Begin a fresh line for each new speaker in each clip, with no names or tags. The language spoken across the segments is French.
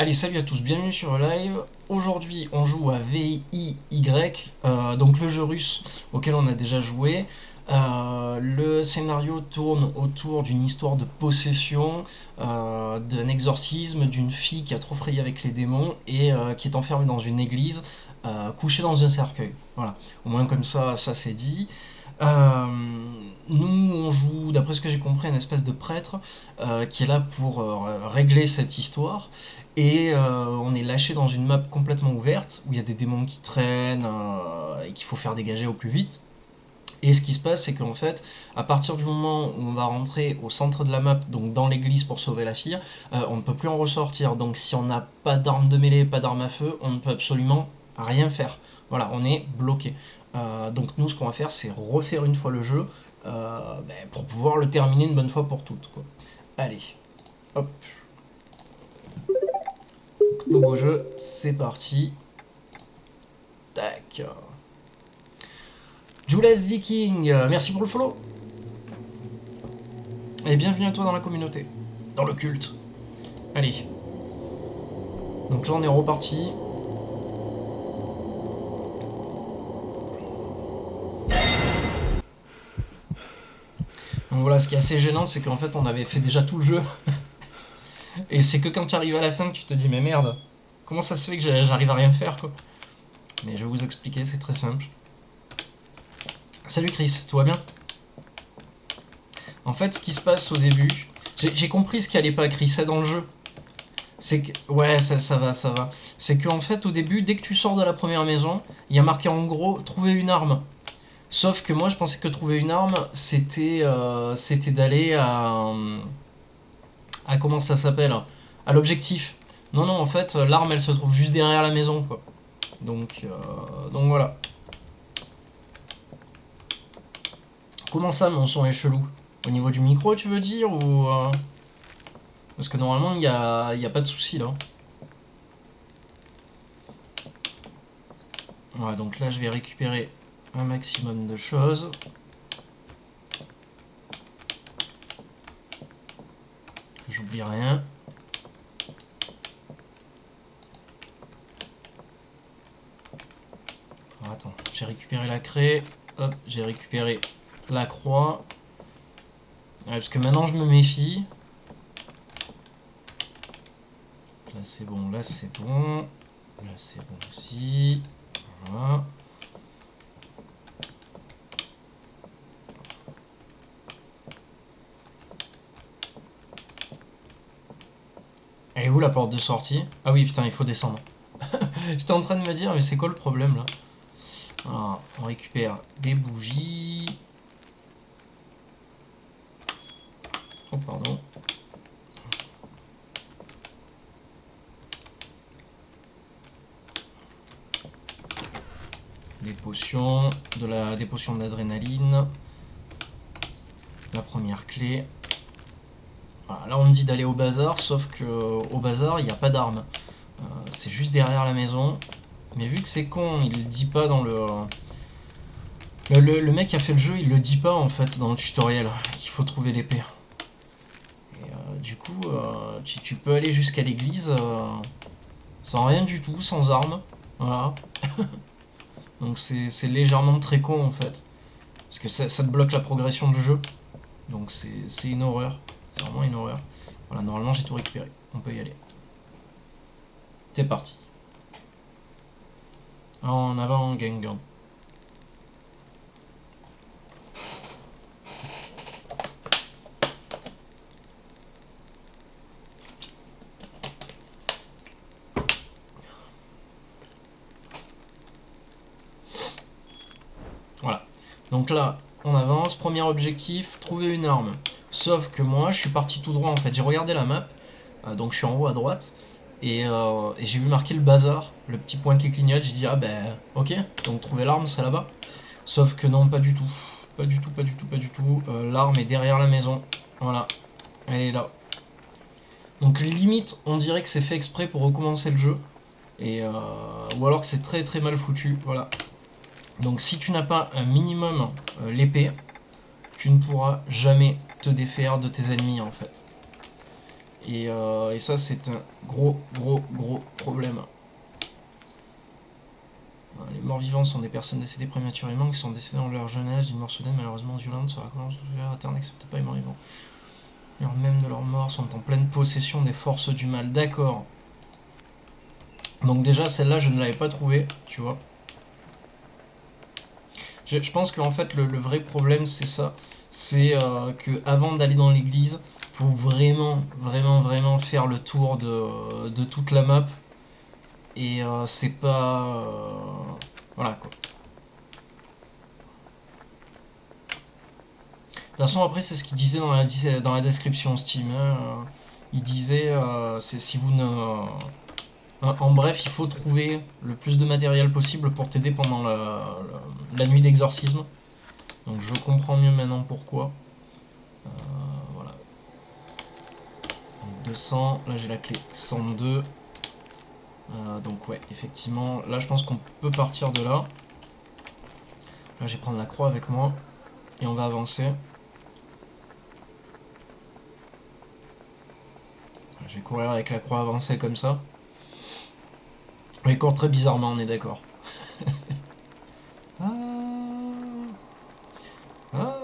Allez, salut à tous, bienvenue sur le live. Aujourd'hui, on joue à VIY, donc le jeu russe auquel on a déjà joué. Le scénario tourne autour d'une histoire de possession, d'un exorcisme, d'une fille qui a trop frayé avec les démons et qui est enfermée dans une église, couchée dans un cercueil. Voilà, au moins comme ça c'est dit. Euh, Nous, on joue, d'après ce que j'ai compris, une espèce de prêtre qui est là pour régler cette histoire. Et on est lâché dans une map complètement ouverte où il y a des démons qui traînent et qu'il faut faire dégager au plus vite. Et ce qui se passe, c'est qu'en fait, à partir du moment où on va rentrer au centre de la map, donc dans l'église pour sauver la fille, on ne peut plus en ressortir. Donc si on n'a pas d'arme de mêlée, pas d'arme à feu, on ne peut absolument rien faire. Voilà, on est bloqué. Donc nous, ce qu'on va faire, c'est refaire une fois le jeu pour pouvoir le terminer une bonne fois pour toutes, quoi. Allez, hop, nouveau jeu, c'est parti. Tac. Julev Viking, merci pour le follow. Et bienvenue à toi dans la communauté, dans le culte. Allez. Donc là on est reparti. Donc voilà, ce qui est assez gênant, c'est qu'en fait on avait fait déjà tout le jeu. Et c'est que quand tu arrives à la fin que tu te dis mais merde, comment ça se fait que j'arrive à rien faire quoi. Mais je vais vous expliquer, c'est très simple. Salut Chris, tout va bien? En fait ce qui se passe au début, j'ai compris ce qui allait pas Chris, c'est dans le jeu. C'est que. Ouais, ça va, ça va. C'est qu'en fait, au début, dès que tu sors de la première maison, il y a marqué en gros trouver une arme. Sauf que moi, je pensais que trouver une arme, c'était d'aller à. Comment ça s'appelle? À l'objectif. Non, non, en fait, l'arme, elle se trouve juste derrière la maison, quoi. Donc voilà. Comment ça, mon son est chelou? Au niveau du micro, tu veux dire ou Parce que normalement, il y a pas de souci là. Ouais, donc là, je vais récupérer un maximum de choses. Que j'oublie rien. Alors, attends, j'ai récupéré la craie. Hop, j'ai récupéré la croix. Ouais, parce que maintenant, je me méfie. Là, c'est bon, là, c'est bon. Là, c'est bon aussi. Voilà. Elle est où la porte de sortie? Ah oui, putain, il faut descendre. J'étais en train de me dire, mais c'est quoi le problème là? Alors, on récupère des bougies. Oh, pardon. Des potions, des potions d'adrénaline. La première clé. Voilà, là, on me dit d'aller au bazar, sauf que au bazar, il n'y a pas d'armes. C'est juste derrière la maison. Mais vu que c'est con, il le dit pas dans le. Le mec qui a fait le jeu, il le dit pas en fait dans le tutoriel qu'il faut trouver l'épée. Et du coup, tu peux aller jusqu'à l'église sans rien du tout, sans armes. Voilà. Donc c'est légèrement très con en fait. Parce que ça te bloque la progression du jeu. Donc c'est une horreur. C'est vraiment une horreur. Voilà, normalement j'ai tout récupéré. On peut y aller. C'est parti. En avant, gang gang. Voilà. Donc là, on avance. Premier objectif, trouver une arme. Sauf que moi, je suis parti tout droit en fait. J'ai regardé la map. Donc je suis en haut à droite. Et j'ai vu marquer le bazar, le petit point qui clignote. J'ai dit, ah ben, ok. Donc trouver l'arme, c'est là-bas. Sauf que non, pas du tout. Pas du tout, pas du tout, pas du tout. L'arme est derrière la maison. Voilà. Elle est là. Donc limite, on dirait que c'est fait exprès pour recommencer le jeu. Ou alors que c'est très très mal foutu. Voilà. Donc si tu n'as pas un minimum l'épée, tu ne pourras jamais te défaire de tes ennemis en fait. Et ça, c'est un gros problème. Les morts vivants sont des personnes décédées prématurément, qui sont décédées dans leur jeune âge d'une mort soudaine malheureusement violente sur la colonne interne n'accepte pas les morts vivants. Lors même de leur mort sont en pleine possession des forces du mal. D'accord. Donc déjà, celle-là, je ne l'avais pas trouvée, tu vois. Je pense qu'en fait, le vrai problème, c'est ça. C'est que avant d'aller dans l'église, faut vraiment faire le tour de toute la map. Et c'est pas... voilà, quoi. De toute façon, après, c'est ce qu'il disait dans la description Steam, hein. Il disait, c'est si vous ne... En bref, il faut trouver le plus de matériel possible pour t'aider pendant la nuit d'exorcisme. Donc je comprends mieux maintenant pourquoi. Voilà. Donc 200, là j'ai la clé 102. Donc ouais, effectivement, là je pense qu'on peut partir de là. Là je vais prendre la croix avec moi et on va avancer. Je vais courir avec la croix avancée comme ça. Mais court très bizarrement, on est d'accord. Ah, ah.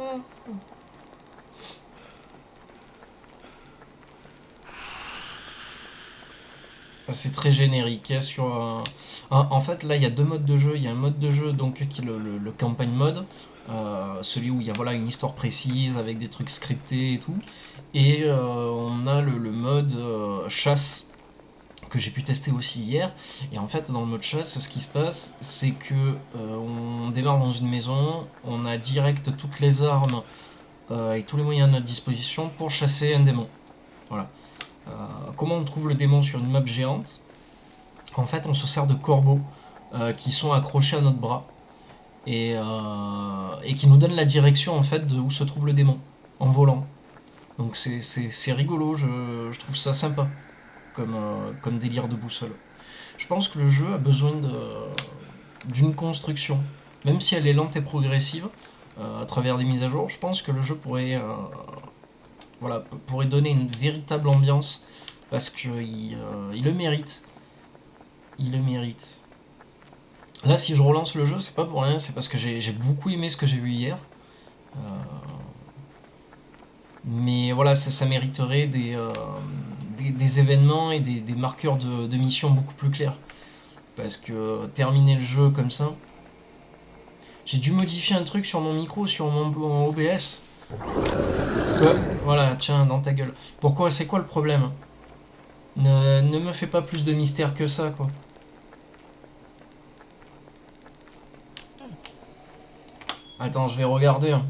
C'est très générique, hein, en fait, là, il y a deux modes de jeu. Il y a un mode de jeu donc, qui est le campagne mode, celui où il y a voilà, une histoire précise avec des trucs scriptés et tout. Et on a le mode chasse que j'ai pu tester aussi hier. Et en fait, dans le mode chasse, ce qui se passe, c'est que on démarre dans une maison, on a direct toutes les armes et tous les moyens à notre disposition pour chasser un démon. Voilà. Comment on trouve le démon sur une map géante? En fait, on se sert de corbeaux qui sont accrochés à notre bras et qui nous donnent la direction en fait de où se trouve le démon en volant. Donc c'est rigolo, je trouve ça sympa comme délire de boussole. Je pense que le jeu a besoin d'une construction, même si elle est lente et progressive à travers des mises à jour. Je pense que le jeu pourrait donner une véritable ambiance parce qu'il il le mérite. Il le mérite. Là, si je relance le jeu, c'est pas pour rien, c'est parce que j'ai beaucoup aimé ce que j'ai vu hier. Euh, mais voilà, ça mériterait des événements et des marqueurs de mission beaucoup plus clairs. Parce que terminer le jeu comme ça. J'ai dû modifier un truc sur mon micro, sur mon OBS. Ouais, voilà, tiens, dans ta gueule. Pourquoi? C'est quoi le problème? Ne me fais pas plus de mystère que ça, quoi. Attends, je vais regarder, hein.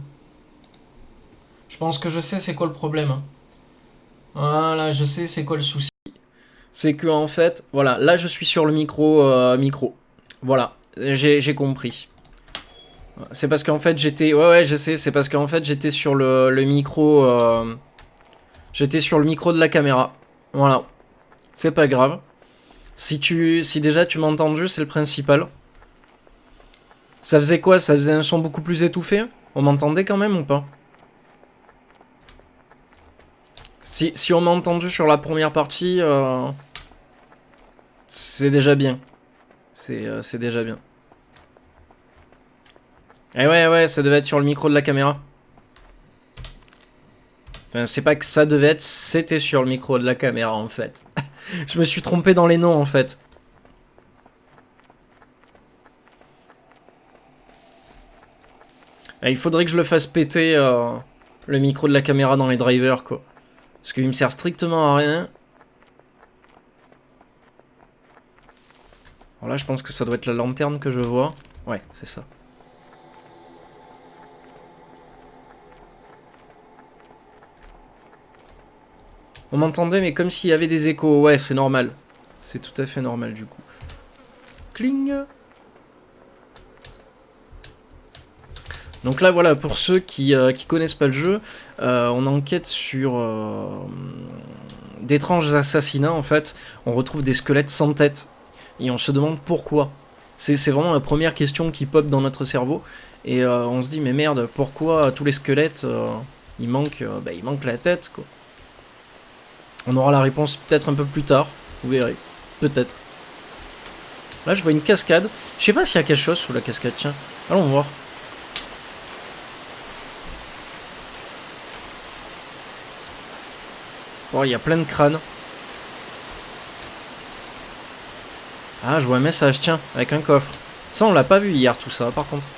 Je pense que je sais c'est quoi le problème, hein. Voilà, je sais c'est quoi le souci. C'est que en fait, voilà, là je suis sur le micro. Voilà, j'ai compris. C'est parce qu'en fait j'étais, ouais, je sais, c'est parce qu'en fait j'étais sur le micro, j'étais sur le micro de la caméra. Voilà, c'est pas grave. Si déjà tu m'as entendu, c'est le principal. Ça faisait quoi? Ça faisait un son beaucoup plus étouffé? On m'entendait quand même ou pas? Si on m'a entendu sur la première partie, c'est déjà bien. C'est déjà bien. Et ouais, ça devait être sur le micro de la caméra. Enfin, c'est pas que ça devait être, c'était sur le micro de la caméra en fait. Je me suis trompé dans les noms en fait. Et il faudrait que je le fasse péter le micro de la caméra dans les drivers quoi. Parce qu'il me sert strictement à rien. Alors là, je pense que ça doit être la lanterne que je vois. Ouais, c'est ça. On m'entendait, mais comme s'il y avait des échos. Ouais, c'est normal. C'est tout à fait normal, du coup. Cling. Donc là, voilà, pour ceux qui connaissent pas le jeu, on enquête sur d'étranges assassinats, en fait. On retrouve des squelettes sans tête. Et on se demande pourquoi. C'est vraiment la première question qui pop dans notre cerveau. Et on se dit, mais merde, pourquoi tous les squelettes, il manque la tête, quoi.
On aura la réponse peut-être un peu plus tard. Vous verrez. Peut-être. Là, je vois une cascade. Je sais pas s'il y a quelque chose sous la cascade. Tiens, allons voir. Oh, il y a plein de crânes. Ah, je vois un message, tiens, avec un coffre. Ça, on l'a pas vu hier, tout ça, par contre.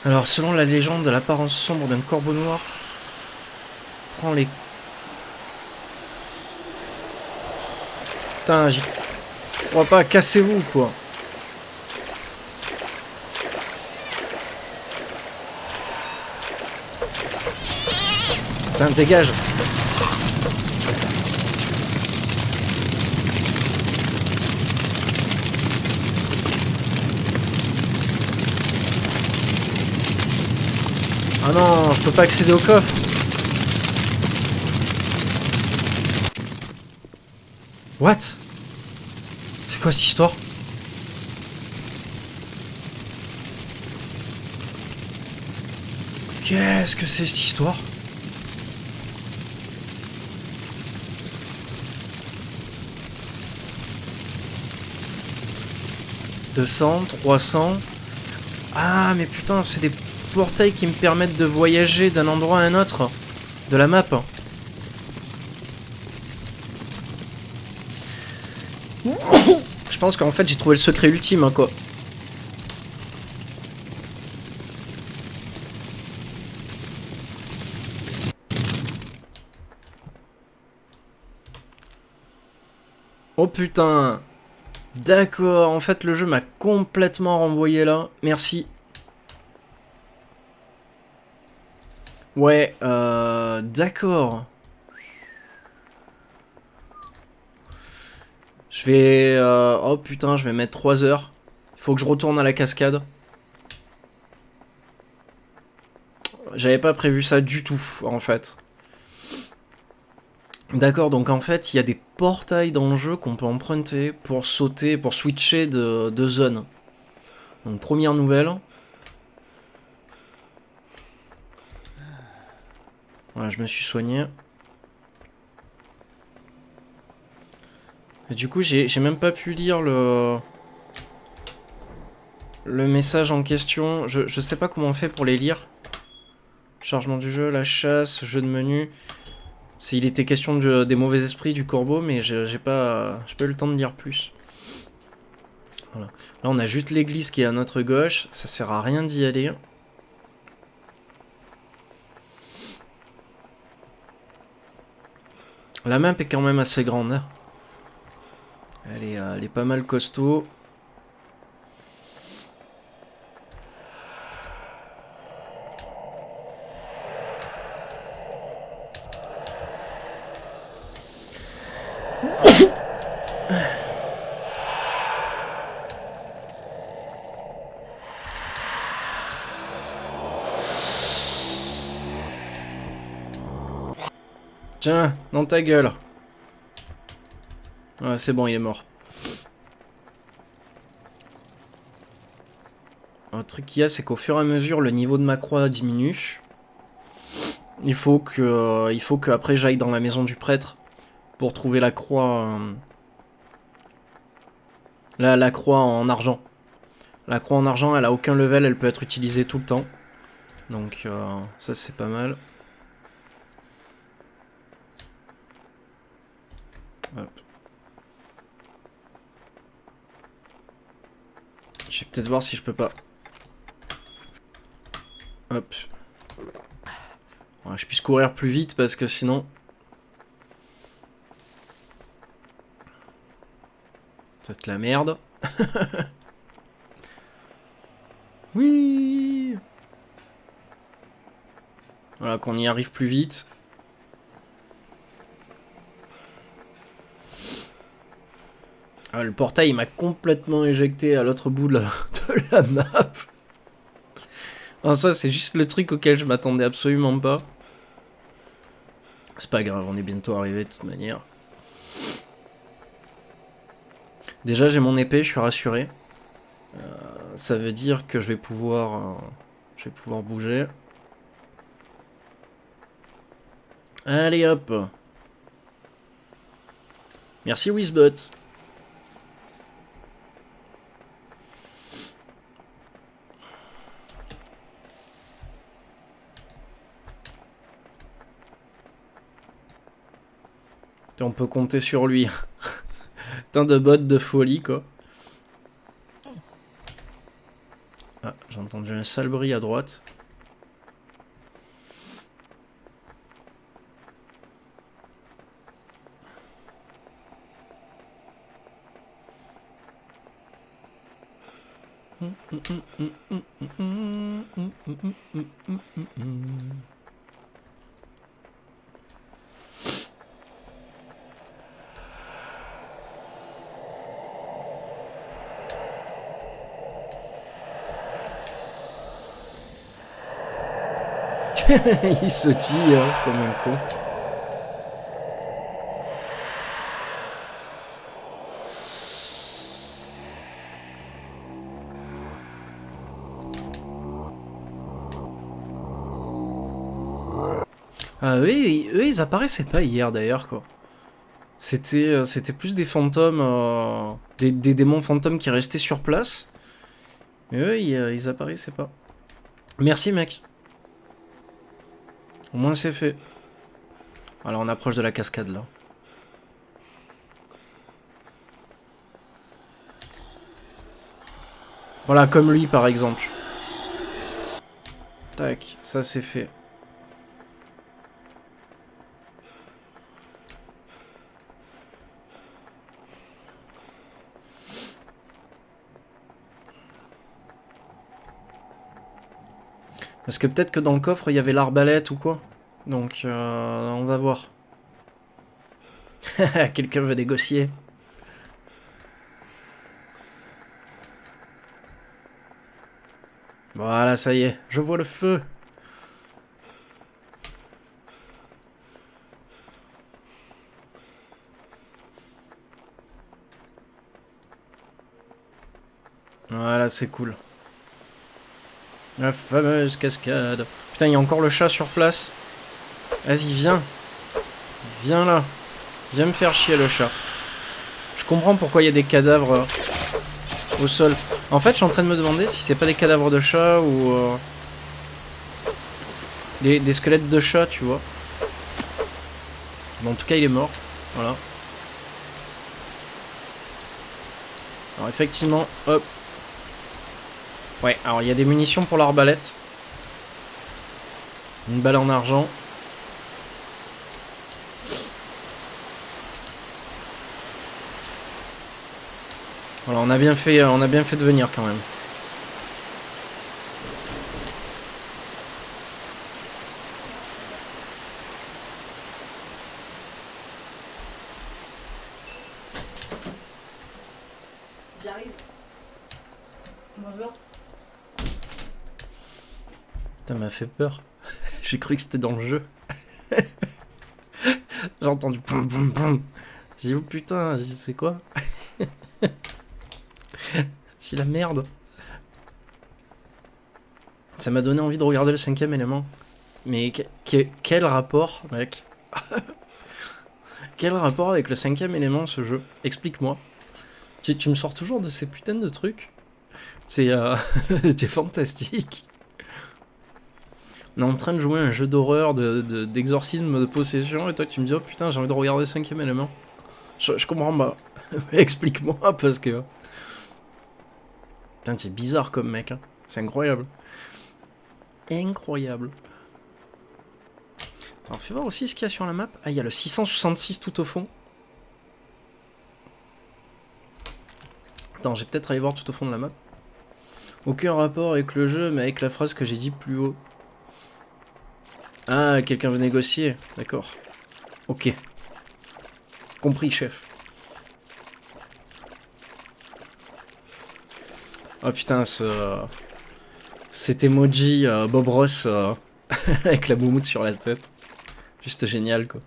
Alors, selon la légende, l'apparence sombre d'un corbeau noir prend les... Putain, j'y crois pas. Cassez-vous, quoi. Putain, dégage. Ah non, je peux pas accéder au coffre. What? C'est quoi cette histoire? Qu'est-ce que c'est cette histoire? « 200, 300... » Ah, mais putain, c'est des portails qui me permettent de voyager d'un endroit à un autre de la map. Je pense qu'en fait, j'ai trouvé le secret ultime, hein, quoi. Oh putain. D'accord, en fait, le jeu m'a complètement renvoyé là. Merci. Ouais, d'accord. Je vais... oh putain, je vais mettre 3 heures. Il faut que je retourne à la cascade. J'avais pas prévu ça du tout, en fait. D'accord, donc en fait, il y a des portails dans le jeu qu'on peut emprunter pour sauter, pour switcher de zone. Donc première nouvelle. Voilà, je me suis soigné. Et du coup, j'ai même pas pu lire le message en question. Je sais pas comment on fait pour les lire. Chargement du jeu, la chasse, jeu de menu. Il était question des mauvais esprits du corbeau, mais j'ai pas eu le temps de lire plus. Voilà. Là, on a juste l'église qui est à notre gauche. Ça sert à rien d'y aller. La map est quand même assez grande. Hein. Elle est pas mal costaud. Tiens, dans ta gueule. Ouais, c'est bon, il est mort. Un truc qu'il y a, c'est qu'au fur et à mesure, le niveau de ma croix diminue. Il faut que après j'aille dans la maison du prêtre pour trouver la croix. La croix en argent. La croix en argent, elle a aucun level, elle peut être utilisée tout le temps. Donc ça c'est pas mal. Hop. Je vais peut-être voir si je peux pas. Hop. Ouais, je puisse courir plus vite parce que sinon... C'est la merde. Oui. Voilà, qu'on y arrive plus vite. Ah, le portail il m'a complètement éjecté à l'autre bout de la map. Alors ça c'est juste le truc auquel je m'attendais absolument pas. C'est pas grave, on est bientôt arrivé de toute manière. Déjà j'ai mon épée, je suis rassuré. Ça veut dire que je vais pouvoir bouger. Allez hop. Merci Wizbots. On peut compter sur lui. Putain de bot de folie, quoi. Ah, j'ai entendu un sale bruit à droite. Il sautille comme un con. Ah, eux, ils apparaissaient pas hier d'ailleurs, quoi. C'était plus des fantômes, des démons fantômes qui restaient sur place. Mais eux, ils apparaissaient pas. Merci, mec. Au moins, c'est fait. Alors, on approche de la cascade, là. Voilà, comme lui, par exemple. Tac, ça, c'est fait. Parce que peut-être que dans le coffre, il y avait l'arbalète ou quoi. Donc, on va voir. Quelqu'un veut négocier. Voilà, ça y est, je vois le feu. Voilà, c'est cool. La fameuse cascade. Putain, il y a encore le chat sur place. Vas-y, viens. Viens là. Viens me faire chier, le chat. Je comprends pourquoi il y a des cadavres au sol. En fait, je suis en train de me demander si c'est pas des cadavres de chat ou... des squelettes de chat, tu vois. Bon, en tout cas, il est mort. Voilà. Alors, effectivement, hop. Ouais, alors il y a des munitions pour l'arbalète. Une balle en argent. Voilà, on a bien fait de venir quand même.
J'arrive. Bonjour.
Ça m'a fait peur. J'ai cru que c'était dans le jeu. J'ai entendu boum boum boum. J'ai dit oh putain, j'ai dit c'est quoi? C'est la merde. Ça m'a donné envie de regarder le 5e élément. Mais quel rapport, mec? Quel rapport avec le 5e élément, ce jeu? Explique-moi. Tu me sors toujours de ces putains de trucs. C'est c'est fantastique. On est en train de jouer un jeu d'horreur, d'exorcisme, de possession, et toi tu me dis oh putain j'ai envie de regarder le 5e élément. Je comprends pas. Explique-moi parce que... Putain, c'est bizarre comme mec, hein. C'est incroyable. Incroyable. Alors fais voir aussi ce qu'il y a sur la map. Ah, il y a le 666 tout au fond. Attends, j'ai peut-être aller voir tout au fond de la map. Aucun rapport avec le jeu, mais avec la phrase que j'ai dit plus haut. Ah, quelqu'un veut négocier. D'accord. Ok. Compris, chef. Oh putain, cet emoji Bob Ross avec la moumoute sur la tête. Juste génial, quoi.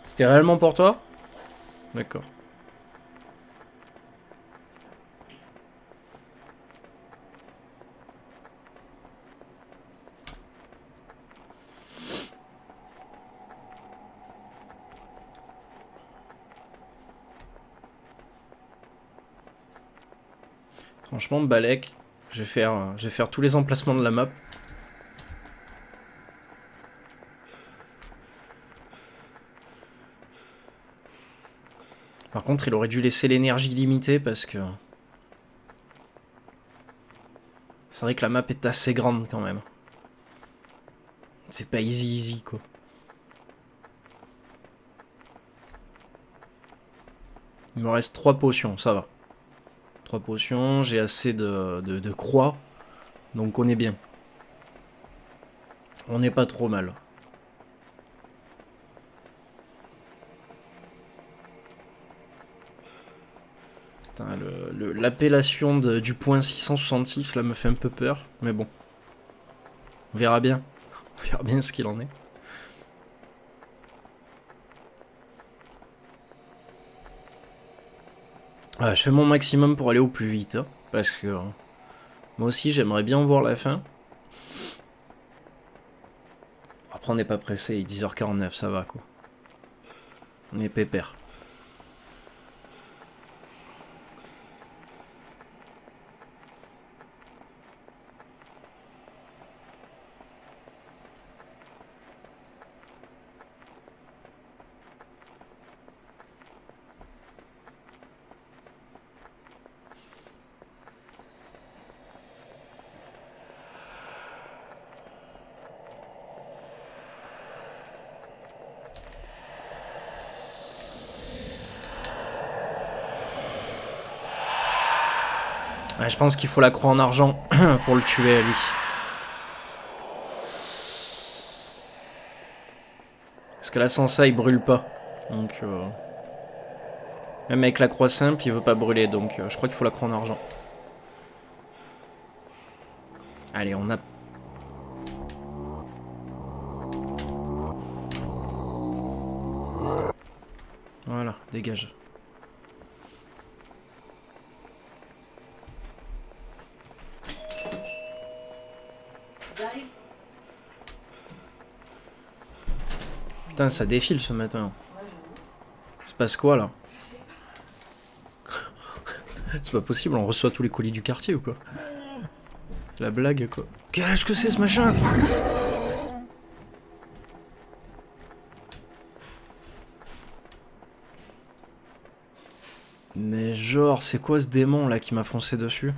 C'était réellement pour toi? D'accord. Franchement, Balek, je vais faire tous les emplacements de la map. Par contre, il aurait dû laisser l'énergie limitée parce que... C'est vrai que la map est assez grande quand même. C'est pas easy quoi. Il me reste 3 potions, ça va. 3 potions, j'ai assez de croix. Donc on est bien. On n'est pas trop mal. L'appellation du point 666 là me fait un peu peur. Mais bon. On verra bien. On verra bien ce qu'il en est. Je fais mon maximum pour aller au plus vite. Hein, parce que moi aussi j'aimerais bien voir la fin. Après on n'est pas pressé, il est 10h49, ça va quoi. On est pépère. Ouais, je pense qu'il faut la croix en argent pour le tuer, lui. Parce que là, sans ça, il brûle pas. Donc, même avec la croix simple, il veut pas brûler. Donc, je crois qu'il faut la croix en argent. Allez, on a... Voilà, dégage.
J'arrive.
Putain, ça défile ce matin.
Ouais, j'avoue.
Se passe quoi, là?
Je sais pas.
C'est pas possible, on reçoit tous les colis du quartier ou quoi? La blague, quoi. Qu'est-ce que c'est, ce machin? Mais genre, c'est quoi ce démon, là, qui m'a foncé dessus?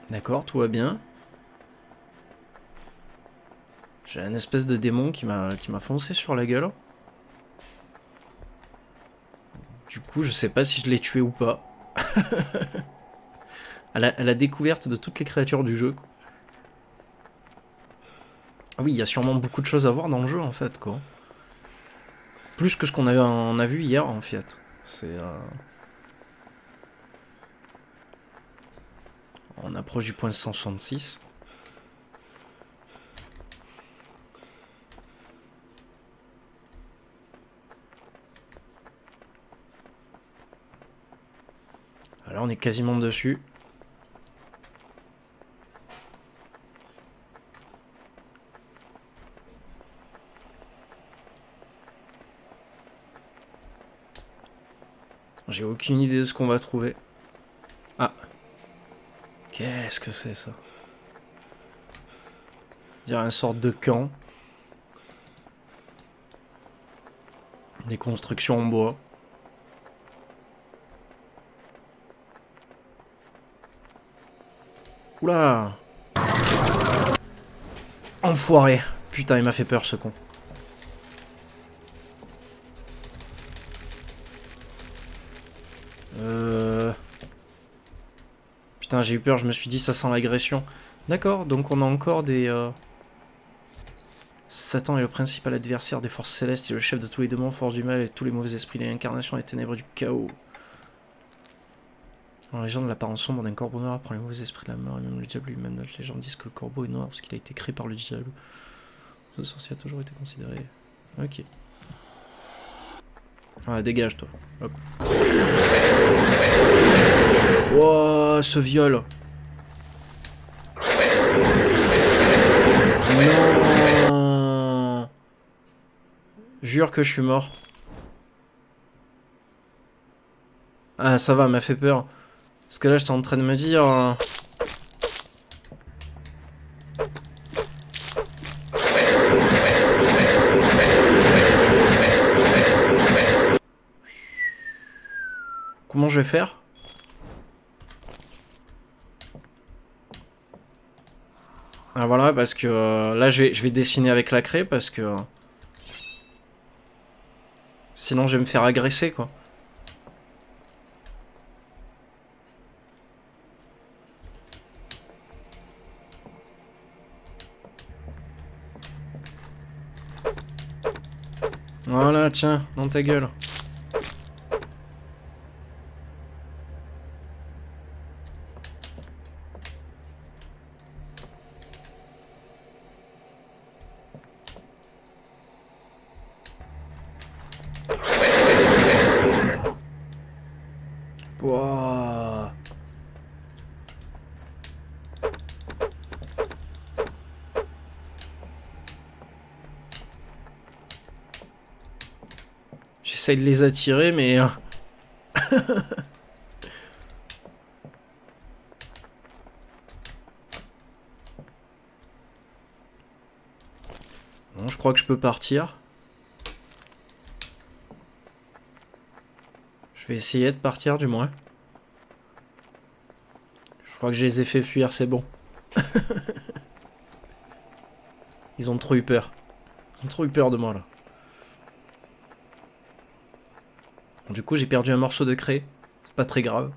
D'accord, tout va bien. J'ai un espèce de démon qui m'a foncé sur la gueule. Du coup, je sais pas si je l'ai tué ou pas. à la découverte de toutes les créatures du jeu. Quoi. Ah oui, il y a sûrement beaucoup de choses à voir dans le jeu, en fait, quoi. Plus que ce qu'on a vu hier, en fait. C'est... On approche du point 166. Alors on est quasiment dessus. J'ai aucune idée de ce qu'on va trouver. Ah. Qu'est-ce que c'est ça? On dirait une sorte de camp. Des constructions en bois. Oula! Enfoiré! Putain, il m'a fait peur ce con. Putain, j'ai eu peur, je me suis dit ça sent l'agression. D'accord, donc on a encore des... Satan est le principal adversaire des forces célestes et le chef de tous les démons, forces du mal et tous les mauvais esprits, l'incarnation des ténèbres du chaos. En légende, l'apparence sombre d'un corbeau noir prend les mauvais esprits de la mort et même le diable lui-même. Notre légende dit que le corbeau est noir parce qu'il a été créé par le diable. Le sorcier a toujours été considéré... Ok. Ah, dégage toi. Hop. Wouah, ce viol. Non. Jure que je suis mort. Ah, ça va, m'a fait peur. Parce que là, j'étais en train de me dire... Comment je vais faire? Ah voilà, parce que là, je vais dessiner avec la craie, parce que... sinon, je vais me faire agresser, quoi. Voilà, tiens, dans ta gueule. Wouah. J'essaye de les attirer, mais... Bon, je crois que je peux partir. Je vais essayer de partir, du moins. Je crois que je les ai fait fuir, c'est bon. Ils ont trop eu peur. Ils ont trop eu peur de moi, là. Du coup, j'ai perdu un morceau de craie. C'est pas très grave.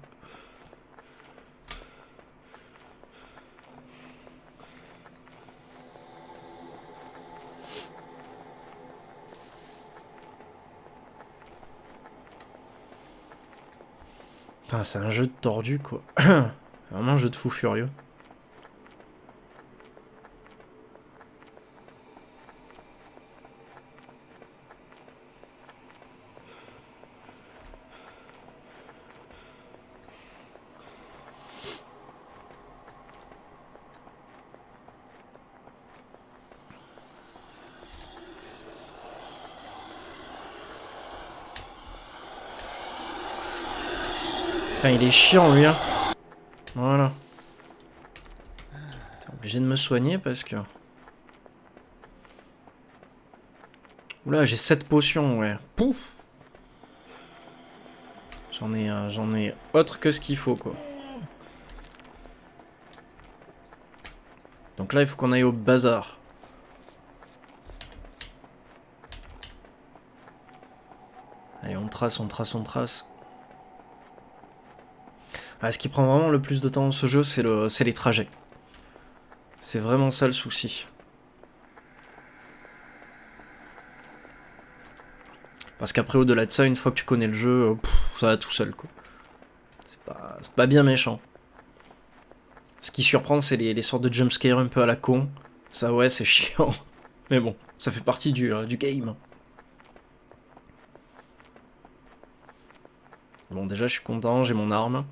Putain, c'est un jeu de tordu, quoi. Vraiment un jeu de fou furieux. Putain, il est chiant, lui, hein. Voilà. T'es obligé de me soigner parce que... Oula, j'ai 7 potions, ouais. Pouf. J'en ai autre que ce qu'il faut, quoi. Donc là, il faut qu'on aille au bazar. Allez, on trace, on trace, on trace. Ah, ce qui prend vraiment le plus de temps dans ce jeu, c'est les trajets. C'est vraiment ça le souci. Parce qu'après, au-delà de ça, une fois que tu connais le jeu, ça va tout seul, quoi. C'est pas bien méchant. Ce qui surprend, c'est les sortes de jumpscares un peu à la con. Ça, ouais, c'est chiant. Mais bon, ça fait partie du game. Bon, déjà, je suis content, j'ai mon arme.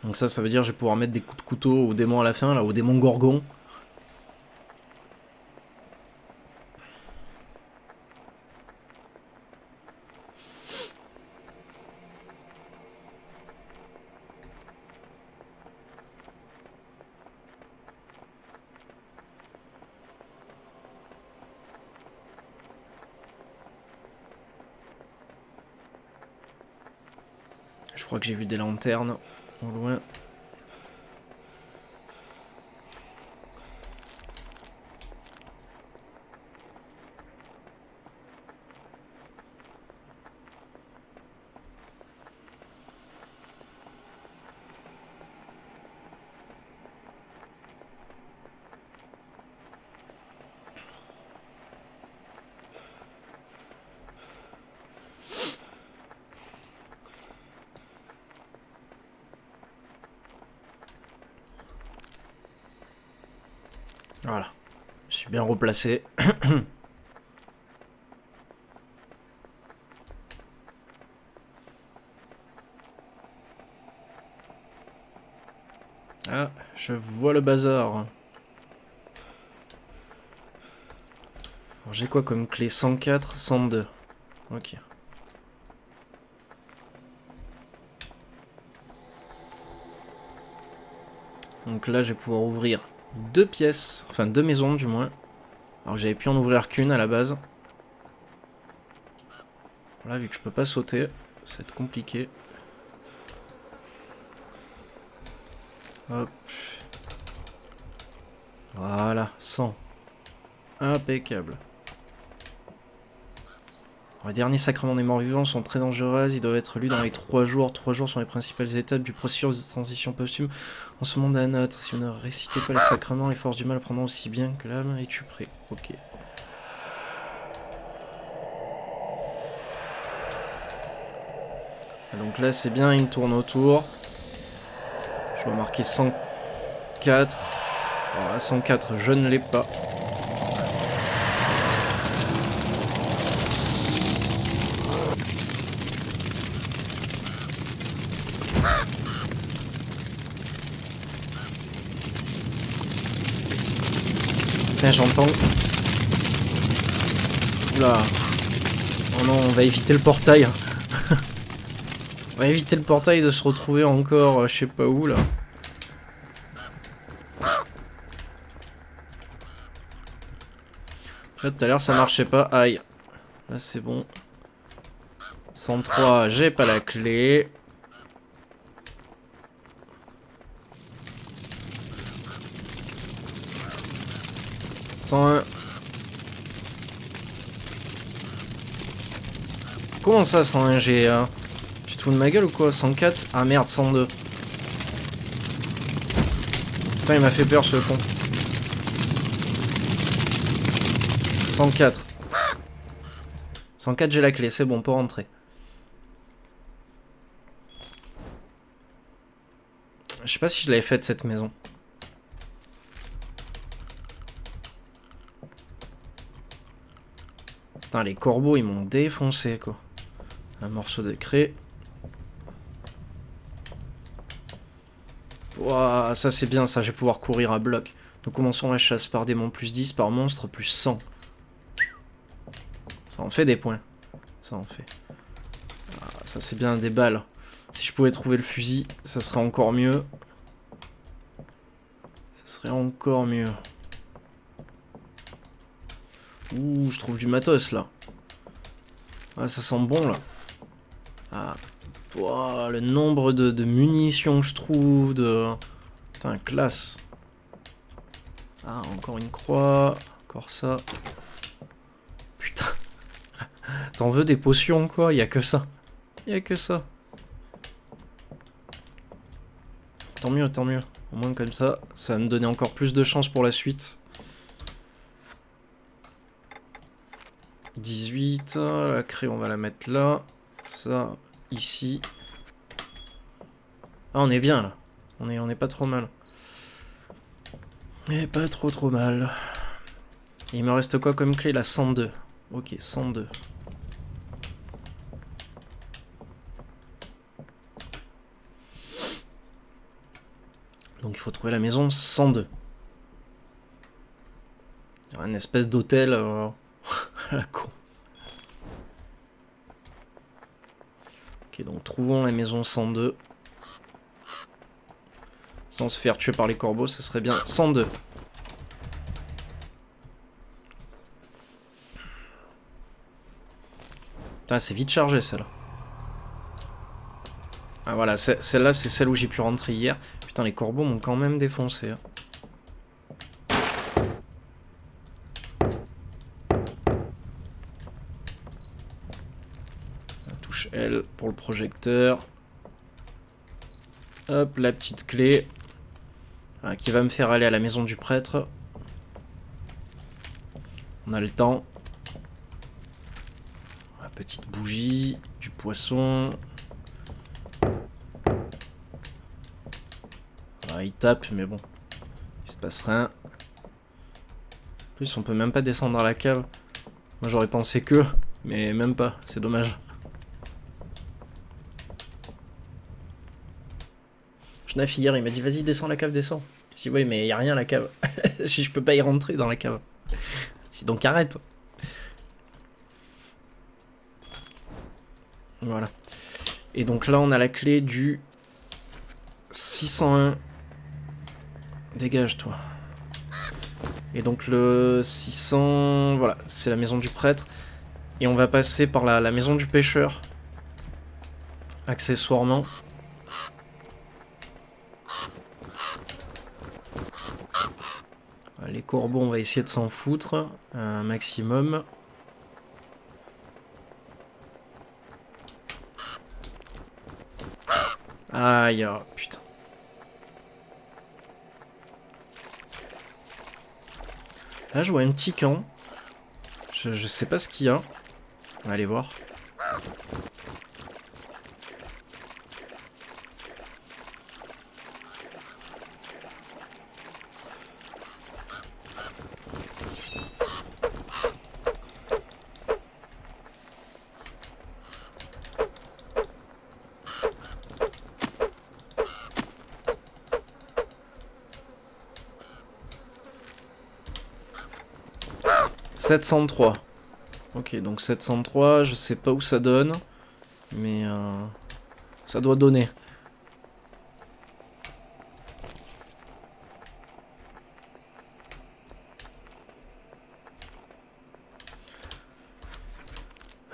Donc ça veut dire que je vais pouvoir mettre des coups de couteau au démon à la fin, là, au démon gorgon. Je crois que j'ai vu des lanternes au loin. Voilà, je suis bien replacé. Ah, je vois le bazar. Alors, j'ai quoi comme clé? 104, 102. Ok. Donc là, je vais pouvoir ouvrir 2 pièces, enfin 2 maisons du moins. Alors que j'avais pu en ouvrir qu'une à la base. Là, vu que je peux pas sauter, ça va être compliqué. Hop. Voilà, 100. Impeccable. Les derniers sacrements des morts vivants sont très dangereux, ils doivent être lus dans les 3 jours. 3 jours sont les principales étapes du processus de transition posthume en ce monde à un autre. Si vous ne récitez pas les sacrements, les forces du mal prendront aussi bien que l'âme. Es-tu prêt? Ok. Donc là c'est bien, il me tourne autour. Je vais marquer 104. Voilà, 104, je ne l'ai pas. Putain, j'entends. Oula. Oh non, on va éviter le portail. On va éviter le portail de se retrouver encore, je sais pas où là. Là, tout à l'heure ça marchait pas. Aïe. Là c'est bon. 103, j'ai pas la clé. « 101. Comment ça 101 G Tu te fous de ma gueule ou quoi? 104? Ah merde, 102. Putain, il m'a fait peur ce con. 104. 104, j'ai la clé, c'est bon, pour rentrer. Je sais pas si je l'avais faite cette maison. Putain, les corbeaux, ils m'ont défoncé, quoi. Un morceau de craie. Ouah, ça c'est bien, ça, je vais pouvoir courir à bloc. Nous commençons la chasse par démon plus 10, par monstre plus 100. Ça en fait des points. Ça en fait. Ah, ça c'est bien, des balles. Si je pouvais trouver le fusil, ça serait encore mieux. Ça serait encore mieux. Ouh, je trouve du matos là. Ah, ça sent bon là. Ah. Ouah, le nombre de munitions que je trouve. Putain, classe. Ah, encore une croix. Encore ça. Putain. T'en veux des potions quoi? Y a que ça. Y a que ça. Tant mieux, tant mieux. Au moins comme ça, ça va me donner encore plus de chance pour la suite. 18, la craie on va la mettre là. Ça, ici. Ah, on est bien là. On est pas trop mal. Et pas trop mal. Et il me reste quoi comme clé là? 102. Ok, 102. Donc il faut trouver la maison 102. Il y a une espèce d'hôtel à la con. Ok, donc trouvons la maison 102. Sans se faire tuer par les corbeaux, ça serait bien 102. Putain, c'est vite chargé celle-là. Ah voilà, celle-là c'est celle où j'ai pu rentrer hier. Putain, les corbeaux m'ont quand même défoncé. La touche L pour le projecteur. Hop, la petite clé. Qui va me faire aller à la maison du prêtre. On a le temps. La petite bougie, du poisson. Il tape, mais bon, il se passe rien. En plus, on peut même pas descendre à la cave. Moi, j'aurais pensé que, mais même pas, c'est dommage. Schnaf hier, il m'a dit vas-y, descends la cave, descends. Je dis oui, mais y a rien à la cave. Si je peux pas y rentrer dans la cave. Si donc arrête. Voilà. Et donc là, on a la clé du 601. Dégage, toi. Et donc le 600... Voilà, c'est la maison du prêtre. Et on va passer par la maison du pêcheur. Accessoirement. Les corbeaux, on va essayer de s'en foutre. Un maximum. Aïe, oh, putain. Là, je vois un petit camp. Je sais pas ce qu'il y a. On va aller voir. « 703. Ok, donc 703, je sais pas où ça donne. Mais ça doit donner.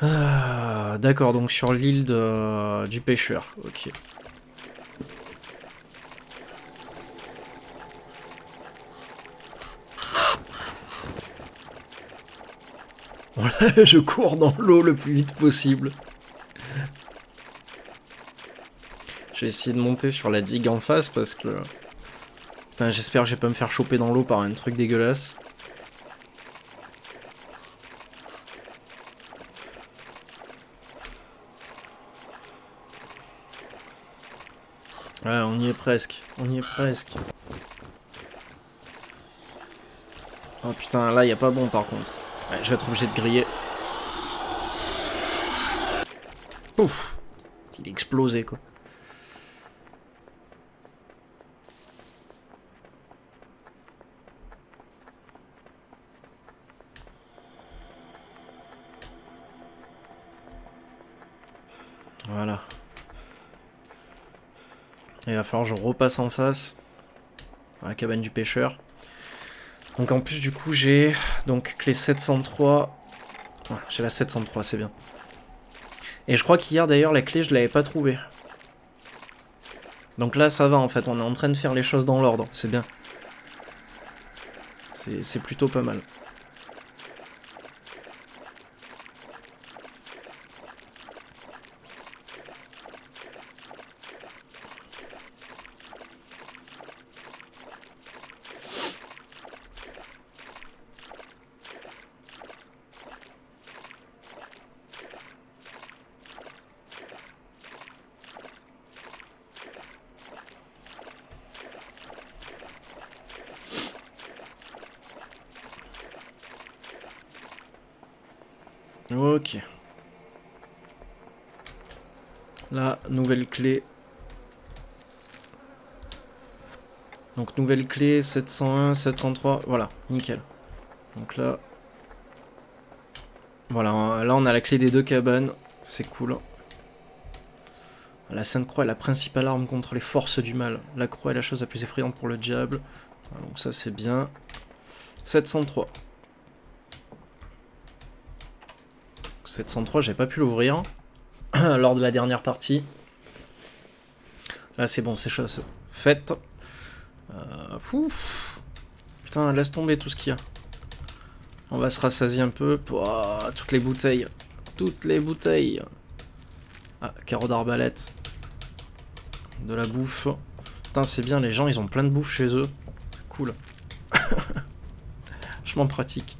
Ah, d'accord, donc sur l'île du pêcheur. Ok. Voilà, je cours dans l'eau le plus vite possible. Je vais essayer de monter sur la digue en face parce que... Putain, j'espère que je vais pas me faire choper dans l'eau par un truc dégueulasse. Ouais, on y est presque. On y est presque. Oh putain, là, y a pas bon par contre. Ouais, je vais être obligé de griller. Ouf. Il est explosé, quoi. Voilà. Il va falloir que je repasse en face. Dans la cabane du pêcheur. Donc en plus du coup j'ai donc clé 703. Ouais, j'ai la 703, c'est bien. Et je crois qu'hier d'ailleurs la clé je l'avais pas trouvée. Donc là ça va en fait, on est en train de faire les choses dans l'ordre, c'est bien. C'est plutôt pas mal. Ok. Là, nouvelle clé. Donc nouvelle clé, 701, 703, voilà, nickel. Donc là... Voilà, là on a la clé des deux cabanes, c'est cool. La Sainte Croix est la principale arme contre les forces du mal. La croix est la chose la plus effrayante pour le diable. Voilà, donc ça c'est bien. 703. 703, j'ai pas pu l'ouvrir lors de la dernière partie. Là c'est bon, c'est chose faite. Putain, laisse tomber tout ce qu'il y a. On va se rassasier un peu. Oh, toutes les bouteilles. Toutes les bouteilles. Ah, carreau d'arbalète. De la bouffe. Putain, c'est bien, les gens, ils ont plein de bouffe chez eux. C'est cool. Vachement pratique.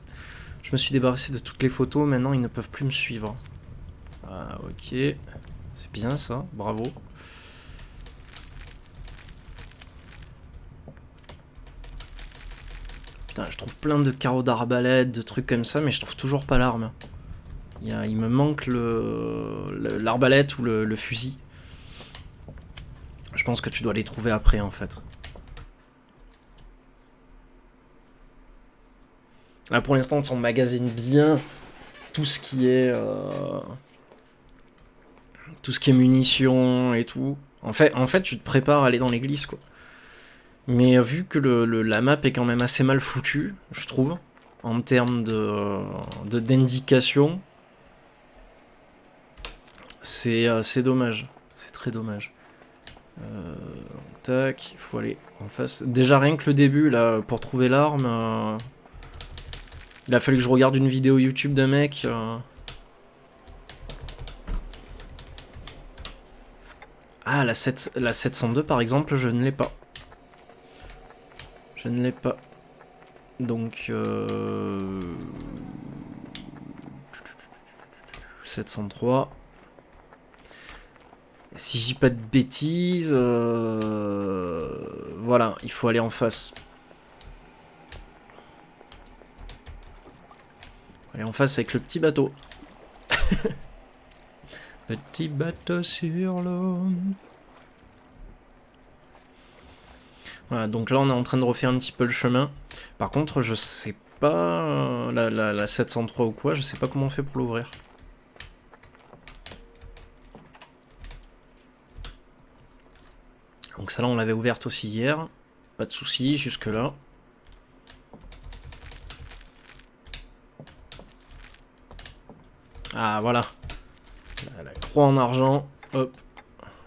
Je me suis débarrassé de toutes les photos. Maintenant, ils ne peuvent plus me suivre. Ah, ok. C'est bien, ça. Bravo. Putain, je trouve plein de carreaux d'arbalète, de trucs comme ça, mais je trouve toujours pas l'arme. Il me manque l'arbalète ou le fusil. Je pense que tu dois les trouver après, en fait. Là, pour l'instant, on magasine bien tout ce qui est... tout ce qui est munitions et tout. En fait, tu te prépares à aller dans l'église, quoi. Mais vu que la map est quand même assez mal foutue, je trouve, en termes d'indication, c'est dommage. C'est très dommage. Tac, il faut aller en face. Déjà rien que le début, là, pour trouver l'arme, il a fallu que je regarde une vidéo YouTube d'un mec. Ah, la 702 par exemple, je ne l'ai pas. Je ne l'ai pas. Donc... 703. Si je dis pas de bêtises... Voilà, il faut aller en face. Aller en face avec le petit bateau. Petit bateau sur l'eau. Voilà, donc là on est en train de refaire un petit peu le chemin. Par contre, je sais pas... La 703 ou quoi, je sais pas comment on fait pour l'ouvrir. Donc ça là on l'avait ouverte aussi hier. Pas de soucis jusque là. Ah voilà. La croix en argent. Hop.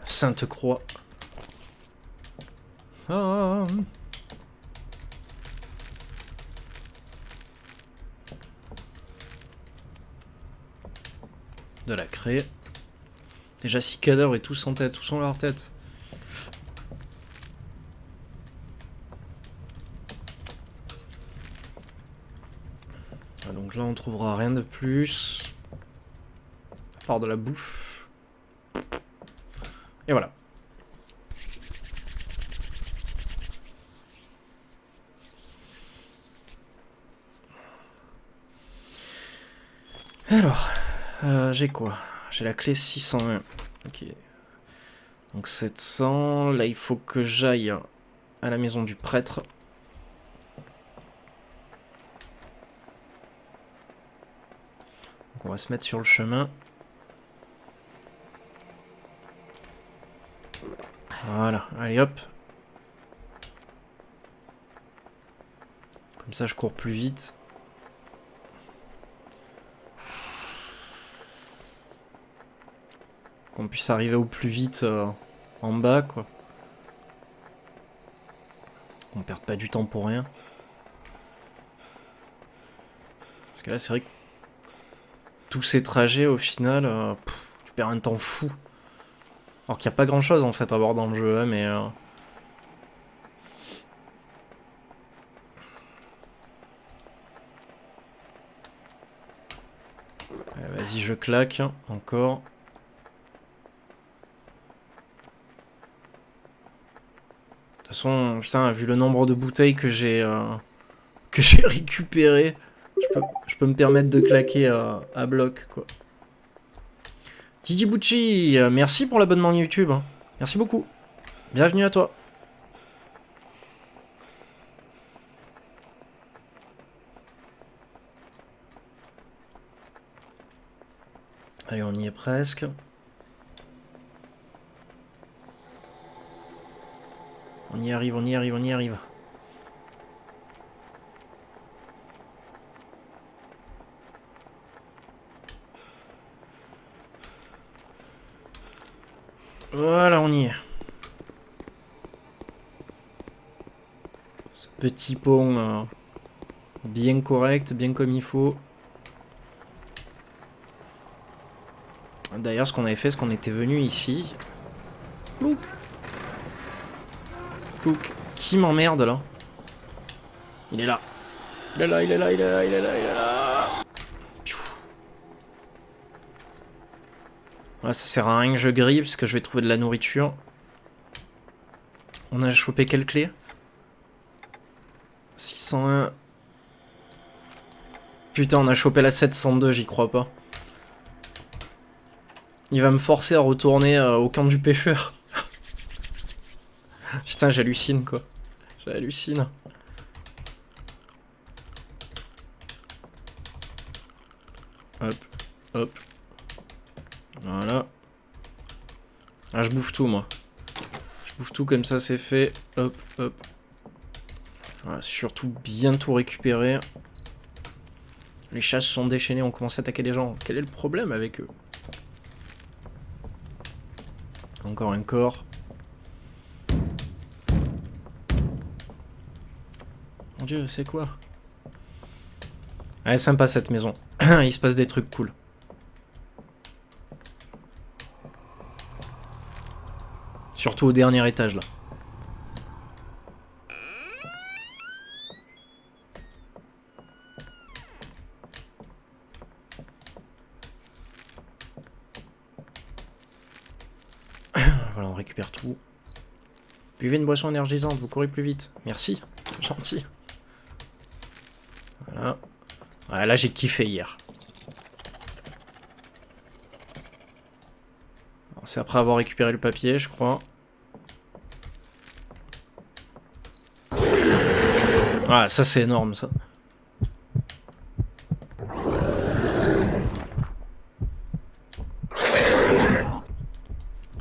Sainte croix. Ah. De la craie. Déjà 6 cadavres et tous en tête, tous en leur tête. Ah, donc là on trouvera rien de plus. À part de la bouffe. Et voilà. Alors, j'ai quoi? J'ai la clé 601. Ok. Donc 700. Là, il faut que j'aille à la maison du prêtre. Donc on va se mettre sur le chemin. Voilà, allez hop. Comme ça, je cours plus vite. Qu'on puisse arriver au plus vite en bas, quoi. Qu'on perde pas du temps pour rien. Parce que là, c'est vrai que tous ces trajets, au final, tu perds un temps fou. Alors qu'il n'y a pas grand chose en fait à voir dans le jeu, hein, mais... Vas-y, je claque, encore. De toute façon, putain, vu le nombre de bouteilles que j'ai récupérées, je peux me permettre de claquer à bloc, quoi. Gigi Bucci, merci pour l'abonnement YouTube. Hein. Merci beaucoup. Bienvenue à toi. Allez, on y est presque. On y arrive, on y arrive, on y arrive. Voilà, on y est. Ce petit pont bien correct, bien comme il faut. D'ailleurs, ce qu'on avait fait, c'est qu'on était venu ici. Plouc. Plouc. Qui m'emmerde là? Il est là. Il est là, il est là, il est là, il est là, il est là. Voilà, ça sert à rien que je grille parce que je vais trouver de la nourriture. On a chopé quelle clé? 601. Putain, on a chopé la 702, j'y crois pas. Il va me forcer à retourner au camp du pêcheur. Putain, j'hallucine quoi. J'hallucine. Hop, hop. Voilà. Ah, je bouffe tout moi. Je bouffe tout comme ça, c'est fait. Hop, hop. Voilà, surtout bien tout récupérer. Les chats se sont déchaînés, on commence à attaquer les gens. Quel est le problème avec eux? Encore un corps. Mon dieu, c'est quoi? Ouais, sympa cette maison. Il se passe des trucs cool. Surtout au dernier étage là. Voilà, on récupère tout. Buvez une boisson énergisante, vous courez plus vite. Merci, gentil. Voilà. Ouais, là j'ai kiffé hier. C'est après avoir récupéré le papier, je crois. Ah, ça c'est énorme ça.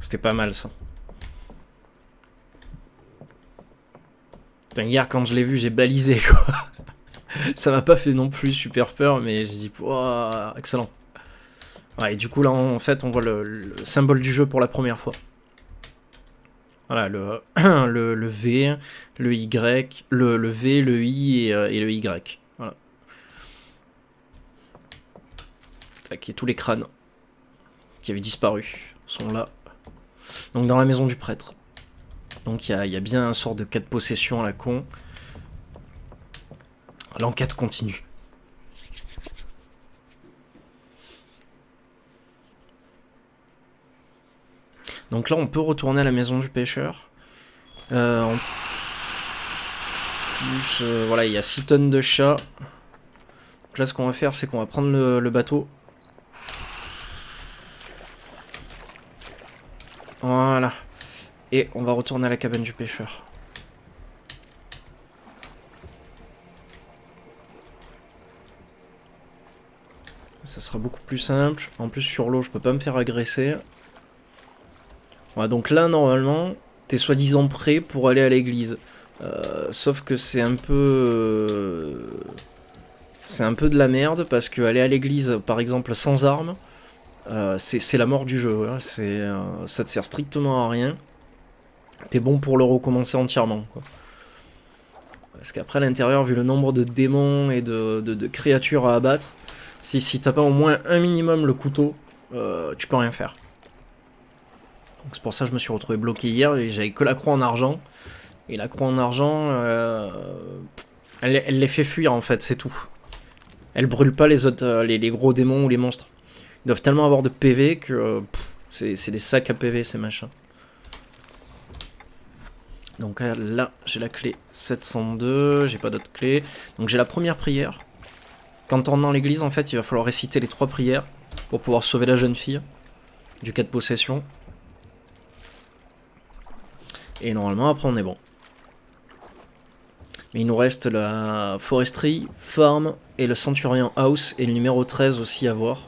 C'était pas mal ça. Putain, hier quand je l'ai vu, j'ai balisé quoi. Ça m'a pas fait non plus super peur, mais j'ai dit, wow, excellent. Ouais, et du coup là en fait on voit le symbole du jeu pour la première fois. Voilà, le V, le Y, le V, le I et le Y. Voilà. Tac, et tous les crânes qui avaient disparu sont là. Donc dans la maison du prêtre. Donc il y a bien un sort de cas de possession à la con. L'enquête continue. Donc là on peut retourner à la maison du pêcheur. En plus, voilà, il y a 6 tonnes de chats. Donc là ce qu'on va faire c'est qu'on va prendre le bateau. Voilà. Et on va retourner à la cabane du pêcheur. Ça sera beaucoup plus simple. En plus sur l'eau je peux pas me faire agresser. Voilà, donc là normalement t'es soi-disant prêt pour aller à l'église. Sauf que c'est un peu... c'est un peu de la merde parce que aller à l'église par exemple sans armes, c'est la mort du jeu. Hein. Ça te sert strictement à rien. T'es bon pour le recommencer entièrement, quoi. Parce qu'après à l'intérieur, vu le nombre de démons et de créatures à abattre, si t'as pas au moins un minimum le couteau, tu peux rien faire. Donc c'est pour ça que je me suis retrouvé bloqué hier et j'avais que la croix en argent. Et la croix en argent, elle les fait fuir en fait, c'est tout. Elle brûle pas les autres, les gros démons ou les monstres. Ils doivent tellement avoir de PV que c'est des sacs à PV ces machins. Donc là, j'ai la clé 702, j'ai pas d'autres clés. Donc j'ai la première prière. Quand on rentre dans l'église, en fait, il va falloir réciter les 3 prières pour pouvoir sauver la jeune fille du cas de possession. Et normalement, après, on est bon. Mais il nous reste la foresterie, farm et le Centurion House et le numéro 13 aussi à voir.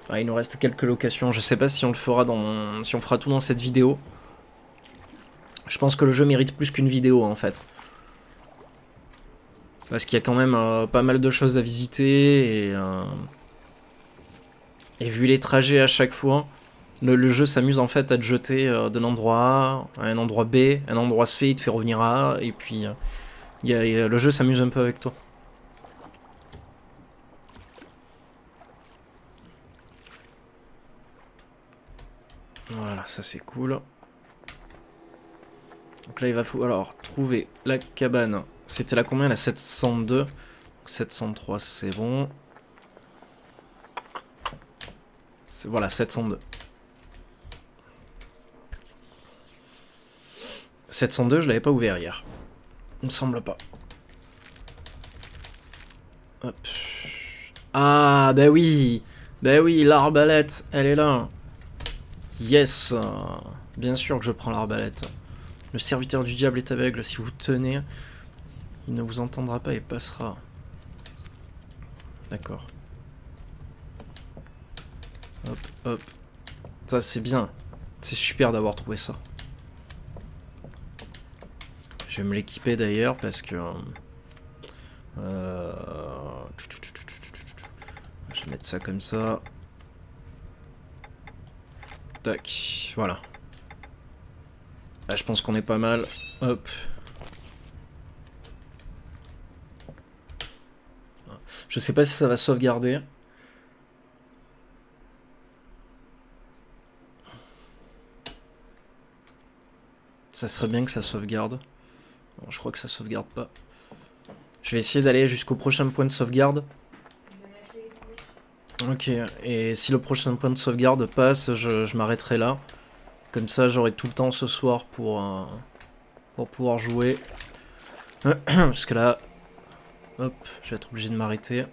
Ah, il nous reste quelques locations. Je sais pas si on le fera si on fera tout dans cette vidéo. Je pense que le jeu mérite plus qu'une vidéo en fait. Parce qu'il y a quand même pas mal de choses à visiter et vu les trajets à chaque fois, le jeu s'amuse en fait à te jeter d'un endroit A à un endroit B, un endroit C, il te fait revenir à A et puis le jeu s'amuse un peu avec toi. Voilà, ça c'est cool. Donc là il va falloir trouver la cabane. C'était la combien? La 702. 703 c'est bon. Voilà, 702. 702 je l'avais pas ouvert hier. Il me semble pas. Hop. Ah bah oui. Bah oui, l'arbalète, elle est là. Yes. Bien sûr que je prends l'arbalète. Le serviteur du diable est aveugle, si vous tenez, il ne vous entendra pas et passera. D'accord. Hop, hop. Ça c'est bien. C'est super d'avoir trouvé ça. Je vais me l'équiper d'ailleurs parce que... Je vais mettre ça comme ça. Tac, voilà. Là, je pense qu'on est pas mal. Hop. Je sais pas si ça va sauvegarder. Ça serait bien que ça sauvegarde. Bon, je crois que ça sauvegarde pas. Je vais essayer d'aller jusqu'au prochain point de sauvegarde. Ok, et si le prochain point de sauvegarde passe, je m'arrêterai là. Comme ça, j'aurai tout le temps ce soir pour pouvoir jouer. Parce que là, hop, je vais être obligé de m'arrêter.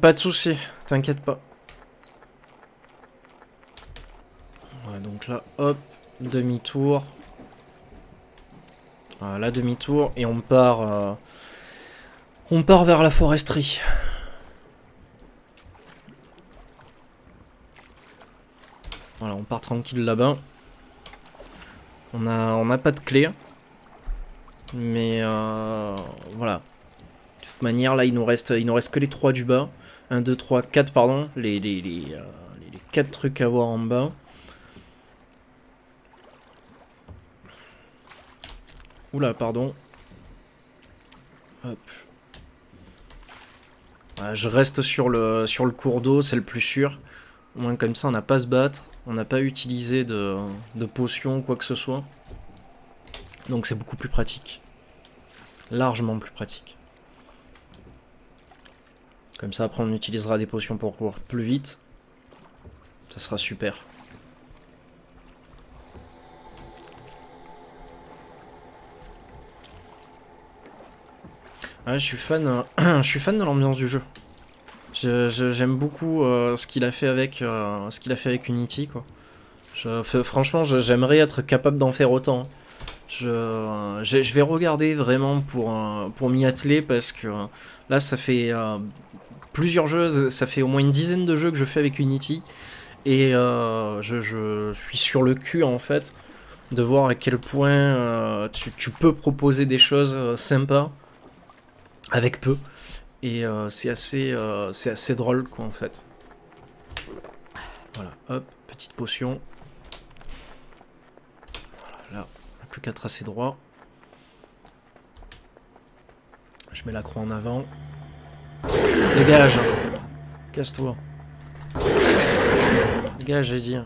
Pas de soucis, t'inquiète pas. Ouais, donc là, hop, demi-tour. Voilà, demi-tour, et on part vers la foresterie. Voilà, on part tranquille là-bas. On a pas de clé. Mais voilà. De toute manière, là, il nous reste que les 3 du bas. 1, 2, 3, 4, pardon. Les 4 trucs à voir en bas. Oula, pardon. Hop. Voilà, je reste sur le cours d'eau, c'est le plus sûr. Au moins comme ça, on n'a pas à se battre. On n'a pas à utiliser de potions ou quoi que ce soit. Donc c'est beaucoup plus pratique. Largement plus pratique. Comme ça, après, on utilisera des potions pour courir plus vite. Ça sera super. Ouais, je suis fan de l'ambiance du jeu. J'aime beaucoup ce qu'il a fait avec Unity, quoi. Franchement, j'aimerais être capable d'en faire autant. Je vais regarder vraiment pour m'y atteler parce que là, ça fait plusieurs jeux, ça fait au moins une dizaine de jeux que je fais avec Unity et je suis sur le cul en fait de voir à quel point tu peux proposer des choses sympas avec peu. Et c'est assez drôle quoi en fait. Voilà, hop, petite potion. Voilà, là, on n'a plus qu'à tracer droit. Je mets la croix en avant. Dégage. Casse-toi. Dégage, j'ai dit.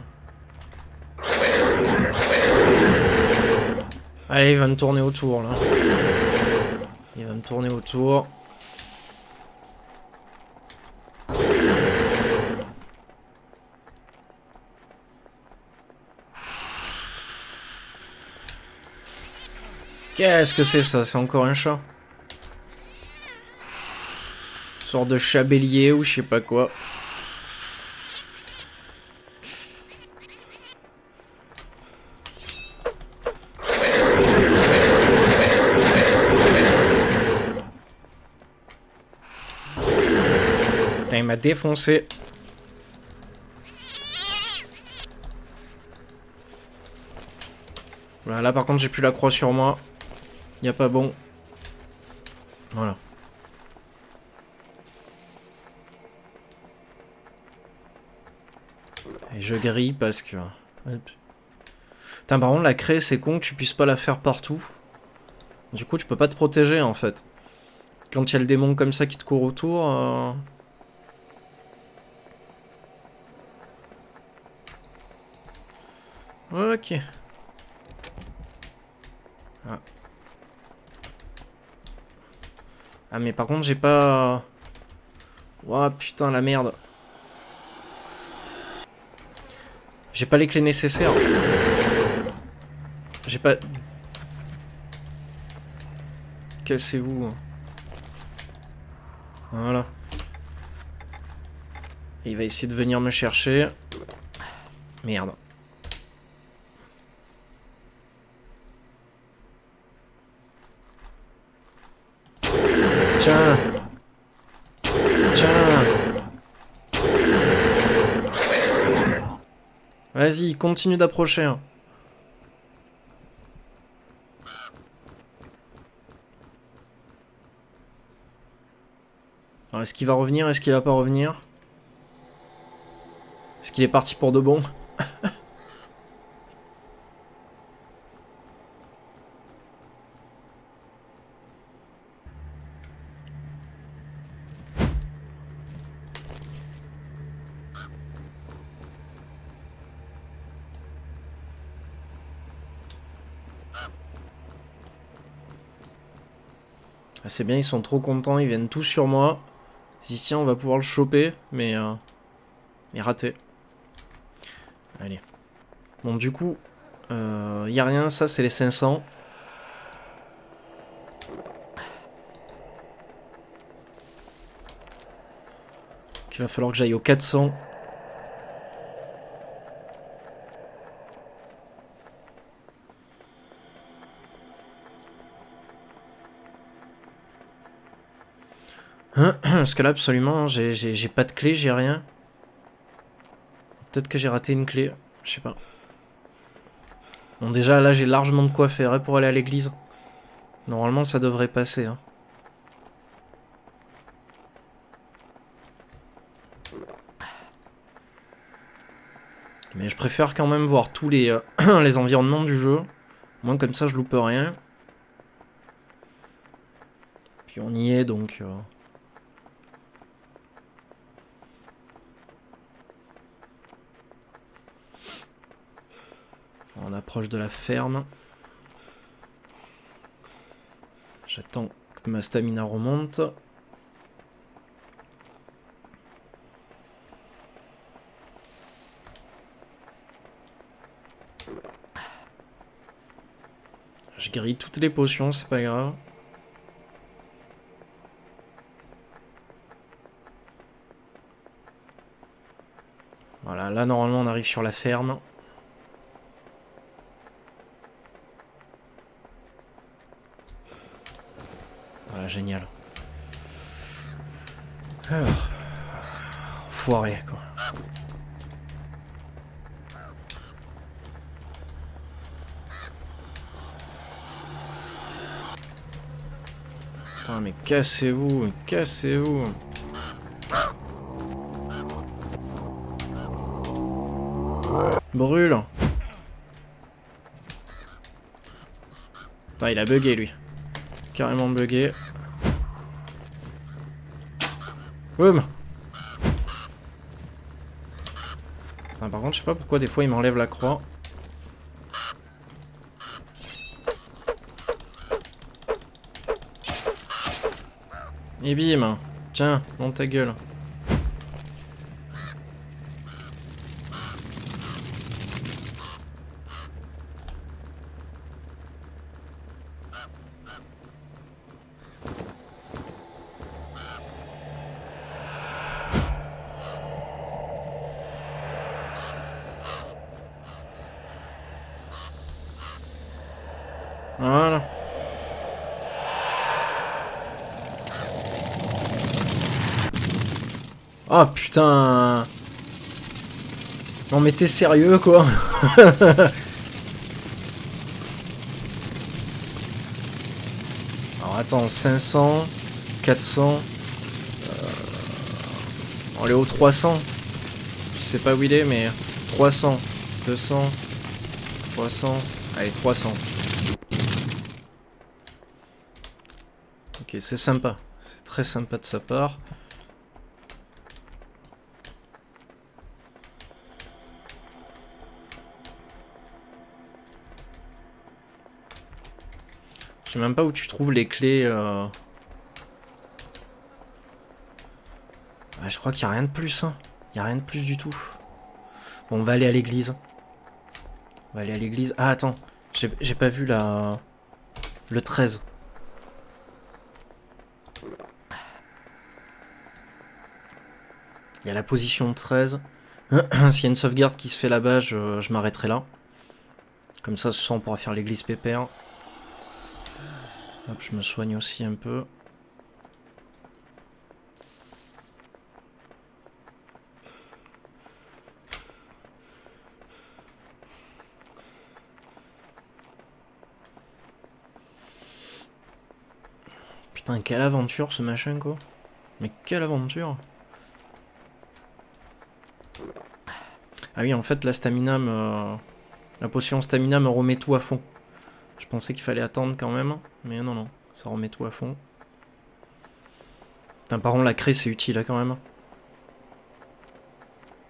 Allez, il va me tourner autour là. Il va me tourner autour. Qu'est-ce que c'est ça? C'est encore un chat? Une sorte de chat bélier ou je sais pas quoi. Putain, il m'a défoncé. Voilà, là par contre j'ai plus la croix sur moi. Y a pas bon. Voilà. Et je grille parce que... Hop. Putain, par contre la craie c'est con que tu puisses pas la faire partout. Du coup tu peux pas te protéger en fait. Quand il y a le démon comme ça qui te court autour... Ok. Ah. Ah mais par contre j'ai pas... Ouah putain la merde. J'ai pas les clés nécessaires. J'ai pas... Cassez-vous. Voilà. Et il va essayer de venir me chercher. Merde. Tiens. Tiens. Vas-y, continue d'approcher. Hein. Alors, est-ce qu'il va revenir? Est-ce qu'il va pas revenir? Est-ce qu'il est parti pour de bon? Ah, c'est bien, ils sont trop contents, ils viennent tous sur moi. Ils disent tiens, on va pouvoir le choper, mais raté. Allez. Bon, du coup, y a rien, ça c'est les 500. Il va falloir que j'aille aux 400. Parce que là, absolument, j'ai pas de clé, j'ai rien. Peut-être que j'ai raté une clé, je sais pas. Bon, déjà, là, j'ai largement de quoi faire hein, pour aller à l'église. Normalement, ça devrait passer. Hein. Mais je préfère quand même voir tous les, les environnements du jeu. Au moins, comme ça, je loupe rien. Puis on y est, donc... On approche de la ferme. J'attends que ma stamina remonte. Je grille toutes les potions, c'est pas grave. Voilà, là normalement on arrive sur la ferme. Voilà, génial. Alors, foiré quoi. Putain, mais cassez-vous, cassez-vous. Brûle. Putain, il a bugué lui. Carrément bugué. Boum. Ah, par contre, je sais pas pourquoi des fois il m'enlève la croix. Et bim. Tiens, dans ta gueule. Voilà. Oh putain. Non mais t'es sérieux quoi. Alors attends, 500, 400. On est au 300. Je sais pas où il est mais 300, 200, 300. Allez, 300. Ok, c'est sympa. C'est très sympa de sa part. Je sais même pas où tu trouves les clés. Ah, je crois qu'il n'y a rien de plus. Hein. Il n'y a rien de plus du tout. Bon, on va aller à l'église. On va aller à l'église. Ah, attends. J'ai pas vu la... le 13. Il y a la position 13. S'il y a une sauvegarde qui se fait là-bas, je m'arrêterai là. Comme ça, ce soir, on pourra faire l'église pépère. Hop, je me soigne aussi un peu. Putain, quelle aventure ce machin, quoi. Mais quelle aventure. Ah oui, en fait, la stamina me... La potion stamina me remet tout à fond. Je pensais qu'il fallait attendre quand même. Mais non, non. Ça remet tout à fond. Putain, par contre, la craie, c'est utile, hein, quand même.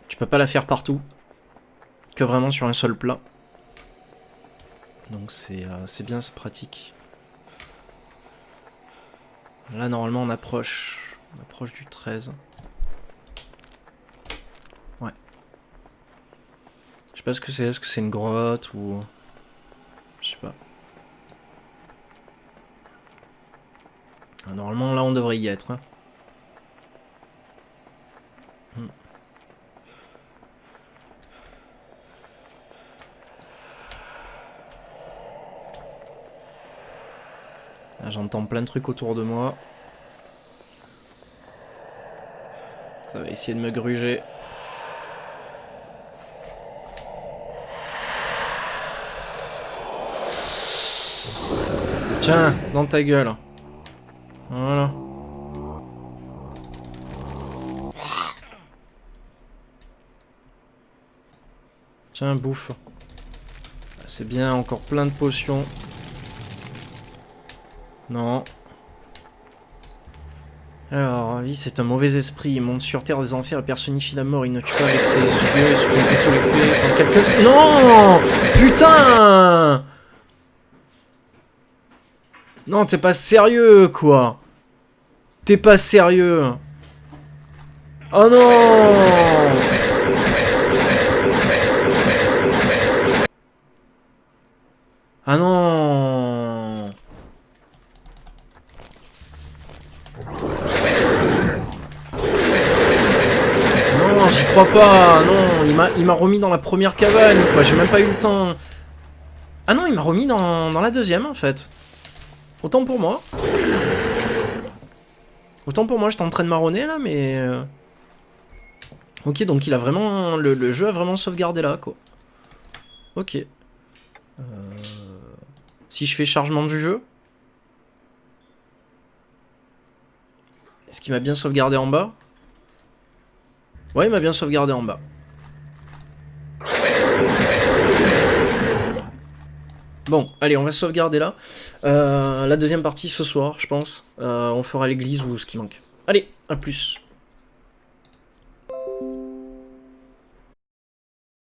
Tu peux pas la faire partout. Que vraiment sur un seul plat. Donc c'est bien, c'est pratique. Là, normalement, on approche du 13. Ouais. Je sais pas ce que c'est. Est-ce que c'est une grotte ou... Je sais pas. Ah, normalement, là, on devrait y être. Hein. Là, j'entends plein de trucs autour de moi. Ça va essayer de me gruger. Tiens, dans ta gueule. Voilà. Tiens, bouffe. C'est bien, encore plein de potions. Non. Alors, oui, c'est un mauvais esprit. Il monte sur terre des enfers et personnifie la mort. Il ne tue pas avec ses yeux. Il se complique tous les faits. Dans quelques... Non! Putain! Non, t'es pas sérieux, quoi. T'es pas sérieux. Oh non! Ah non! Non, j'y crois pas. Non, il m'a remis dans la première cabane, quoi. J'ai même pas eu le temps. Ah non, il m'a remis dans la deuxième, en fait. Autant pour moi. Autant pour moi, j'étais en train de marronner, là, mais... Ok, donc il a vraiment... Le jeu a vraiment sauvegardé là, quoi. Ok. Si je fais chargement du jeu... Est-ce qu'il m'a bien sauvegardé en bas? Ouais, il m'a bien sauvegardé en bas. Bon, allez, on va sauvegarder là. La deuxième partie ce soir, je pense. On fera l'église ou ce qui manque. Allez, à plus.